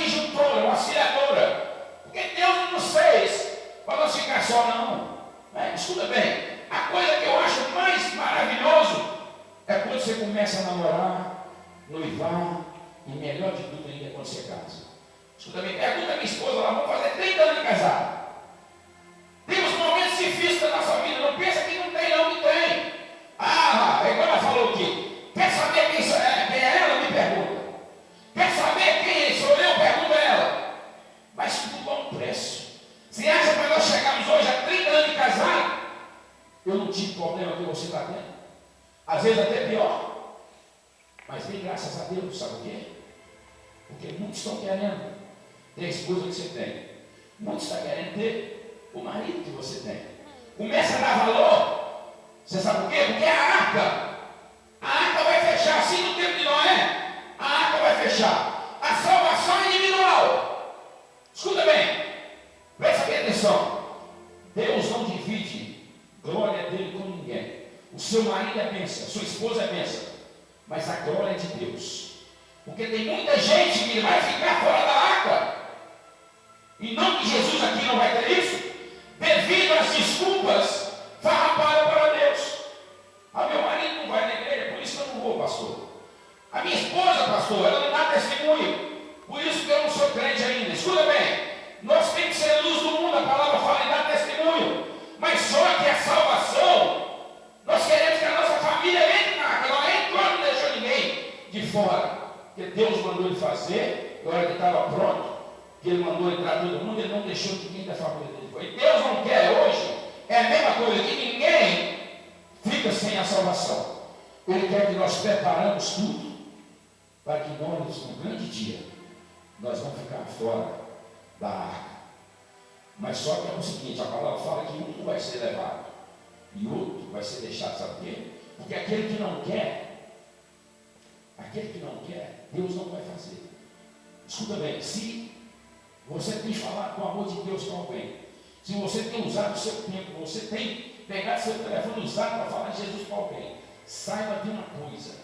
disjuntora, uma auxiliadora. Porque Deus não nos fez para nós ficar só, não. Escuta bem, a coisa que eu acho mais maravilhoso é quando você começa a namorar, noivar, e melhor de tudo ainda é quando você casa. Escuta bem, pergunta a minha esposa, ela vai fazer 30 anos de casado. Temos momentos difíceis da nossa vida, não pensa que não tem, não, que tem. Igual ela falou aqui, quer saber quem é ela? Me pergunta. Quer saber quem sou eu? Pergunta a ela. Mas tudo a um preço. Você acha que nós chegamos hoje a 30 anos de casado? Eu não tive problema que você está tendo. Às vezes até pior. Mas bem, graças a Deus, sabe o quê? Porque muitos estão querendo ter a esposa que você tem. Muitos estão querendo ter o marido que você tem. Começa a dar valor. Você sabe por quê? Porque a arca vai fechar. Assim no tempo de Noé, a arca vai fechar. A salvação é individual. Escuta bem. Presta bem atenção. Deus não divide glória dele com ninguém. O seu marido é bênção, a sua esposa é bênção, mas a glória é de Deus. Porque tem muita gente que vai ficar fora da arca. Em nome de Jesus aqui não vai ter isso, devido às desculpas farrapadas para Deus. Meu marido não vai na igreja, por isso que eu não vou, pastor. A minha esposa, pastor, ela não dá testemunho, por isso que eu não sou crente ainda. Escuta bem, nós temos que ser luz do mundo, a palavra fala em dar testemunho, mas só que a salvação, nós queremos que a nossa família entre na arca. Ela entrou, não deixou ninguém de fora, porque Deus mandou ele fazer, na hora que estava pronto, que ele mandou entrar todo mundo, ele não deixou ninguém da família dele fora. E Deus não quer hoje, é a mesma coisa, que ninguém fica sem a salvação. Ele quer que nós preparamos tudo, para que nós, no grande dia, nós vamos ficar fora da arca. Mas só que é o seguinte, a palavra fala que um vai ser levado e outro vai ser deixado, sabe por quê? Porque aquele que não quer, Deus não vai fazer. Escuta bem, se você tem falado com o amor de Deus com alguém, se você tem usado o seu tempo, você tem pegado seu telefone usado para falar de Jesus com alguém, saiba de uma coisa: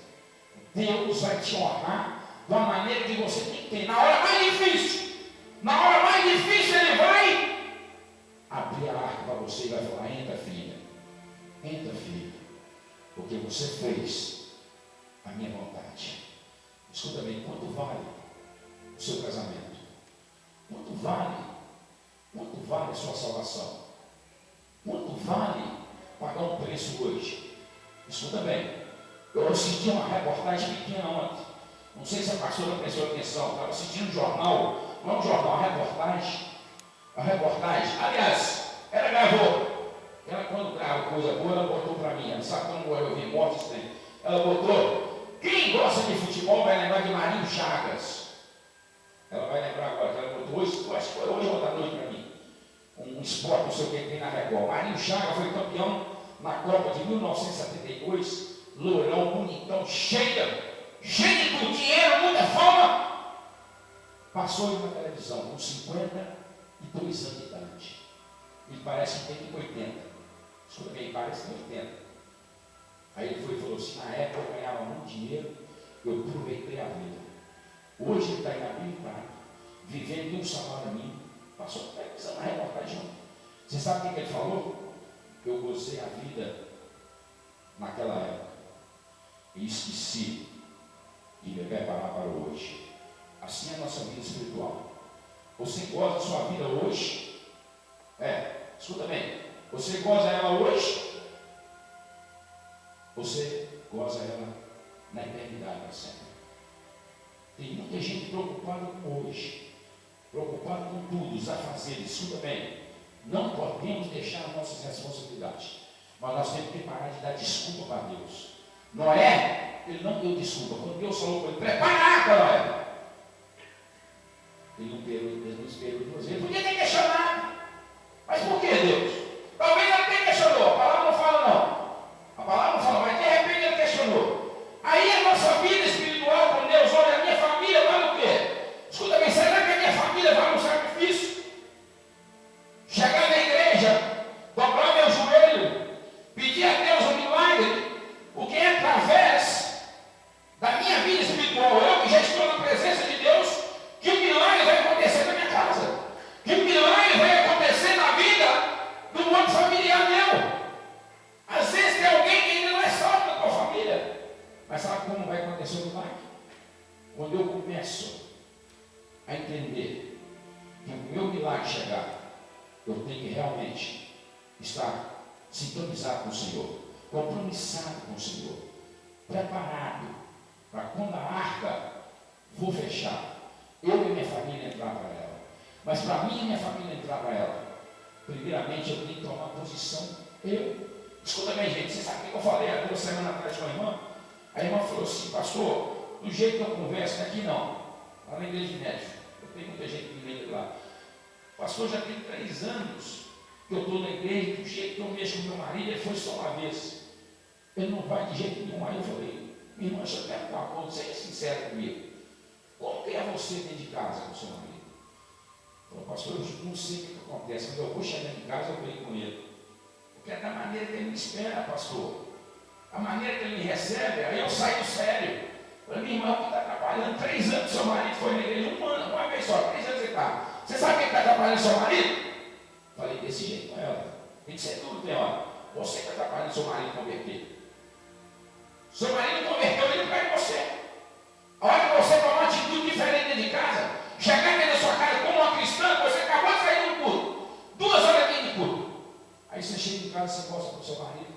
Deus vai te honrar de uma maneira que você tem que ter. Na hora mais difícil, Ele vai abrir a arca para você e vai falar: entra, filha, porque você fez a minha vontade. Escuta bem, quanto vale o seu casamento? Quanto vale a sua salvação? Quanto vale pagar um preço hoje? Escuta bem, eu assisti uma reportagem pequena ontem, não sei se a pastora prestou atenção, estava assistindo um jornal, não é um jornal, uma reportagem, aliás, ela gravou, ela quando grava coisa boa, ela botou para mim, ela sabe quando eu vi mortes, né? Ela botou, quem gosta de futebol vai lembrar de Marinho Chagas. Ela vai lembrar agora, que ela botou hoje, acho que foi hoje ou outra noite para mim, um esporte, não sei o que tem na Record. Marinho Chagas foi campeão na Copa de 1972, lourão, bonitão, cheio de tudo, dinheiro, muita fama. Passou ele na televisão com 52 anos de idade. Ele parece que tem 80. Escuta bem, parece que tem 80. Aí ele foi e falou assim: na época eu ganhava muito dinheiro, eu aproveitei a vida. Hoje ele está inabilitado, vivendo de um salário mínimo. Passou a televisão na reportagem. Você sabe o que ele falou? Eu gozei a vida naquela época e esqueci de me preparar para hoje. Assim é a nossa vida espiritual. Você goza a sua vida hoje? Escuta bem, você goza ela hoje? Você goza ela na eternidade para sempre. Tem muita gente preocupada com hoje, preocupada com tudo, os afazeres. Escuta bem, não podemos deixar as nossas responsabilidades, mas nós temos que parar de dar desculpa para Deus. Noé, ele não deu desculpa. Quando Deus falou para ele: prepara a arca, Noé, ele não esperou de você. Ele podia ter questionado, mas por que Deus? Talvez ele até questionou, a palavra não fala não. A palavra não fala, mas de repente ele questionou. Aí a nossa vida espiritual com Deus, olha, a minha família vale o quê? Escuta bem, será que a minha família vale um sacrifício? Chegar na igreja, dobrar meu joelho, pedir a Deus um milagre, porque é através da minha vida espiritual, eu que já estou na presença de Deus, que o milagre vai Quando eu começo a entender que o meu milagre chegar, eu tenho que realmente estar sintonizado com o Senhor, compromissado com o Senhor, preparado para quando a arca for fechar, eu e minha família entrar para ela. Mas para mim e minha família entrar para ela, primeiramente eu tenho que tomar posição. Escuta bem, gente, você sabe o que eu falei há 2 semanas atrás com a irmã? A irmã falou assim: pastor, do jeito que eu converso, aqui não, lá na igreja de médico, eu tenho muita gente que me lembra lá. Pastor, já tem 3 anos que eu estou na igreja, do jeito que eu mexo com meu marido, ele foi só uma vez. Ele não vai de jeito nenhum. Aí eu falei: minha irmã, deixa eu perguntar uma coisa, seja sincero comigo. Como que é você dentro de casa com o seu marido? Falou: pastor, eu não sei o que acontece, mas eu vou chegar em casa, eu brigo com ele. Porque é da maneira que ele me espera, pastor. A maneira que ele me recebe, aí eu saio do sério. Falei: minha irmã, que está trabalhando 3 anos, seu marido foi na igreja 1 ano, uma vez só, 3 anos você está. Você sabe quem está trabalhando seu marido? Falei desse jeito com ela. Tem que ser tudo, tem hora. Você está trabalhando seu marido converter. Seu marido converteu ele para você. A hora que você tomar uma atitude diferente dentro de casa, chegar dentro da sua casa como uma cristã, você acabou de sair do culto, 2 horas dentro de culto. Aí você chega em casa, você gosta do seu marido,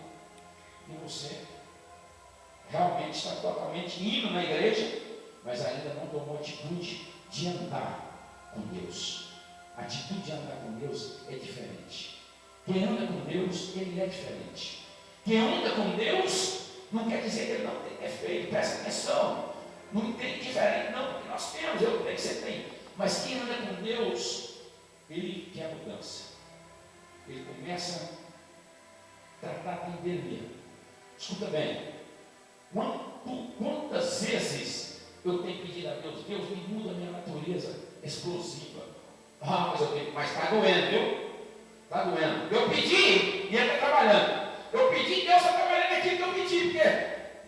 e você realmente está totalmente indo na igreja, mas ainda não tomou atitude de andar com Deus. A atitude de andar com Deus é diferente. Quem anda com Deus, ele é diferente. Quem anda com Deus, não quer dizer que ele não tem defeito, presta atenção. Não tem diferente, não, porque nós temos, eu tenho, você tem. Mas quem anda com Deus, ele quer mudança. Ele começa a tratar bem dele mesmo. Escuta bem. Quantas vezes eu tenho pedido a Deus: Deus, me muda a minha natureza explosiva. Mas está doendo, viu? Está doendo. Eu pedi e ele está trabalhando. Eu pedi e Deus está trabalhando aquilo que eu pedi, porque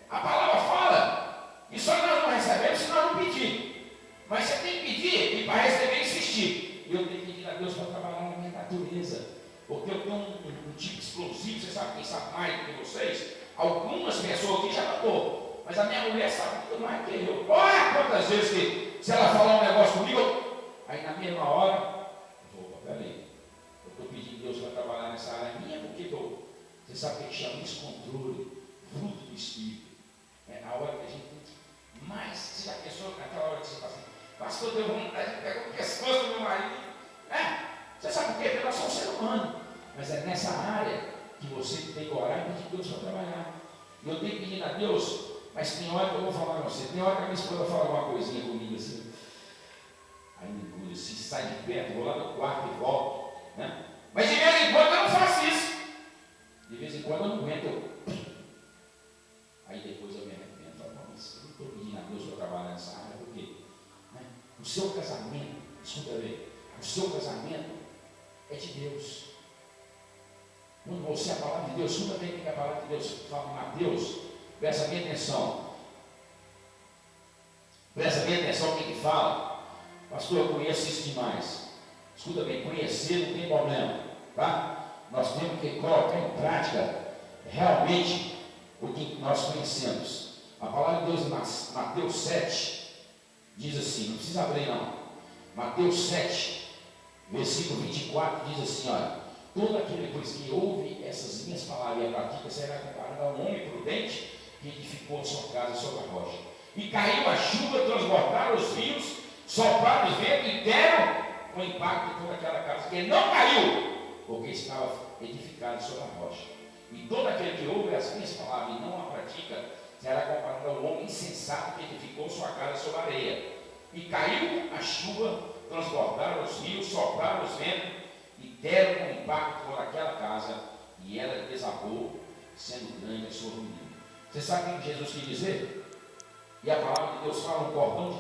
a palavra fala, e só nós não recebemos se nós não pedirmos. Mas você tem que pedir e para receber insistir. E eu tenho pedido a Deus para trabalhar na minha natureza, porque eu tenho um tipo explosivo. Você sabe, quem sabe mais do que vocês? Algumas pessoas aqui já notou, mas a minha mulher sabe muito mais que eu. Olha quantas vezes que, se ela falar um negócio comigo, aí na mesma hora, eu vou: peraí, eu estou pedindo a Deus para trabalhar nessa área minha, porque você sabe que chama isso controle, fruto do Espírito. É a hora que a gente mais, você já pensou naquela hora que você fala assim: pastor, deu vontade de pegar o pescoço do meu marido? Você sabe por quê? Porque nós somos ser humano, mas é nessa área que você tem que orar e pedir Deus para trabalhar. E eu tenho que pedir a Deus, mas tem hora que eu vou falar com você, tem hora que a minha esposa fala alguma coisinha comigo assim, aí me engulho, se sai de perto, vou lá no quarto e volto, né? Mas de vez em quando eu não faço isso. De vez em quando eu não aguento. Aí depois eu me arrependo, falo: mas eu não estou pedindo a Deus para trabalhar nessa área, por quê? Né? O seu casamento, escuta bem, o seu casamento é de Deus. Quando você, a palavra de Deus, escuta bem o que a palavra de Deus fala em Mateus, presta bem atenção. Presta bem atenção o que ele fala. Pastor, eu conheço isso demais. Escuta bem, conhecer não tem problema, tá? Nós temos que colocar em prática realmente o que nós conhecemos. A palavra de Deus em Mateus 7 diz assim, não precisa abrir não. Mateus 7, versículo 24 diz assim: olha, todo aquele pois que ouve essas minhas palavras e a pratica será comparado a um homem prudente que edificou a sua casa sobre a rocha. E caiu a chuva, transbordaram os rios, sopraram os ventos e deram o impacto de toda aquela casa, que não caiu, porque estava edificado sobre a rocha. E todo aquele que ouve as minhas palavras e não a pratica será comparado ao homem insensato que edificou sua casa sobre a areia. E caiu a chuva, transbordaram os rios, sopraram os ventos e deram um impacto por aquela casa, e ela desabou, sendo grande a sua ruína. Você sabe o que Jesus quis dizer? E a palavra de Deus fala um cordão de